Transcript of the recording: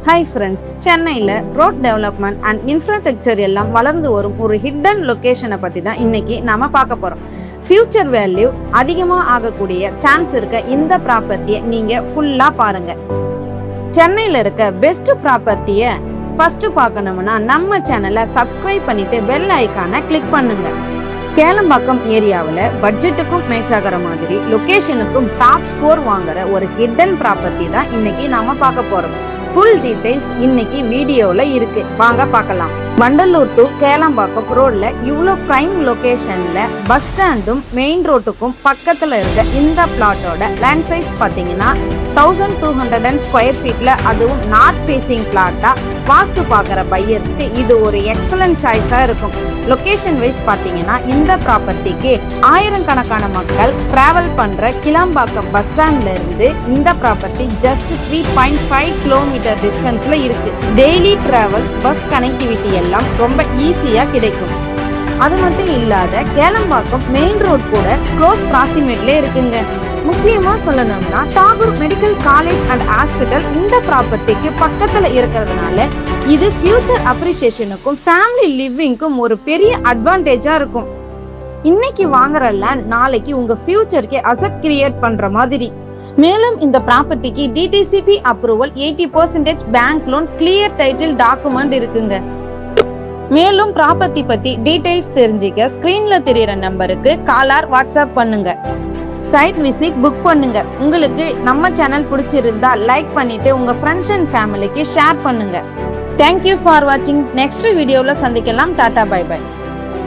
Hi friends, சென்னையில் road development and infrastructure எல்லாம் வளர்ந்து வரும் ஒரு ஹிடன் லொக்கேஷனை பற்றி தான் இன்னைக்கு நாம பார்க்க போகிறோம். ஃபியூச்சர் வேல்யூ அதிகமாக ஆகக்கூடிய சான்ஸ் இருக்க இந்த ப்ராப்பர்ட்டியை நீங்கள் ஃபுல்லாக பாருங்கள். சென்னையில் இருக்க பெஸ்ட் ப்ராப்பர்ட்டியை ஃபஸ்ட்டு பார்க்கணும்னா நம்ம சேனலை சப்ஸ்கிரைப் பண்ணிவிட்டு பெல் ஐக்கானை கிளிக் பண்ணுங்கள். கேளம்பாக்கம் ஏரியாவில் பட்ஜெட்டுக்கும் மேட்ச் ஆகிற மாதிரி லொக்கேஷனுக்கும் டாப் ஸ்கோர் வாங்குற ஒரு ஹிடன் ப்ராப்பர்ட்டி தான் இன்னைக்கு நாம பார்க்க போகிறோம். ஃபுல் டீடைல்ஸ் இன்னைக்கு வீடியோவில் இருக்கு, வாங்க பார்க்கலாம். வண்டலூர் டு கேளம்பாக்கம் ரோட்ல இவ்வளோ பிரைம் லொகேஷன்ல பஸ் ஸ்டாண்டும் மெயின் ரோட்டுக்கும் பக்கத்தில் இருக்க இந்த பிளாட்டோட லேண்ட் சைஸ் பார்த்தீங்கன்னா 1200 ஸ்கொயர் ஃபீட்ல, அதுவும் நார்த் ஃபேசிங் பிளாட்டா வாஸ்து பார்க்குற பையர்ஸ்க்கு இது ஒரு எக்ஸலன்ட் சாய்ஸாக இருக்கும். லொக்கேஷன் வைஸ் பார்த்தீங்கன்னா இந்த ப்ராப்பர்ட்டிக்கு ஆயிரக்கணக்கான மக்கள் டிராவல் பண்ணுற கிளம்பாக்கம் பஸ் ஸ்டாண்ட்ல இருந்து இந்த ப்ராப்பர்ட்டி ஜஸ்ட் 3.5 கிலோமீட்டர் டிஸ்டன்ஸ்ல இருக்கு. டெய்லி டிராவல் பஸ் கனெக்டிவிட்டி எல்லாம் ரொம்ப ஈஸியாக கிடைக்கும். அது மட்டும் இல்லாத கேளம்பாக்கம் மெயின் ரோட் கூட க்ளோஸ் ப்ராக்சிமேட்ல இருக்குங்க. முக்கியமாக சொல்லணும்னா Tagore medical college and hospital இந்த ப்ராப்பர்ட்டிக்கு பக்கத்தில் இருக்கிறதுனால இது ஃபியூச்சர் அப்ரிசியேஷனுக்கும் ஃபேமிலி லிவிங்க்கும் ஒரு பெரிய அட்வான்டேஜாக இருக்கும். இன்னைக்கு வாங்குற லேண்ட் நாளைக்கு உங்கள் ஃபியூச்சருக்கு அசட் கிரியேட் பண்ணுற மாதிரி. மேலும் இந்த ப்ராப்பர்ட்டிக்கு DTCP approval, 80% bank loan, clear title document இருக்குங்க. மேலும் ப்ராப்பர்ட்டி பற்றி டீடைல்ஸ் தெரிஞ்சுக்க ஸ்க்ரீனில் தெரிகிற நம்பருக்கு கால் ஆர் வாட்ஸ்அப் பண்ணுங்க. சைட் விசிட் புக் பண்ணுங்க. உங்களுக்கு நம்ம சேனல் பிடிச்சிருந்தா லைக் பண்ணிட்டு உங்க ஃப்ரெண்ட்ஸ் அண்ட் ஃபேமிலிக்கு ஷேர் பண்ணுங்க. தேங்க்யூ ஃபார் வாட்சிங். நெக்ஸ்ட் வீடியோவில் சந்திக்கலாம். Tata, bye by.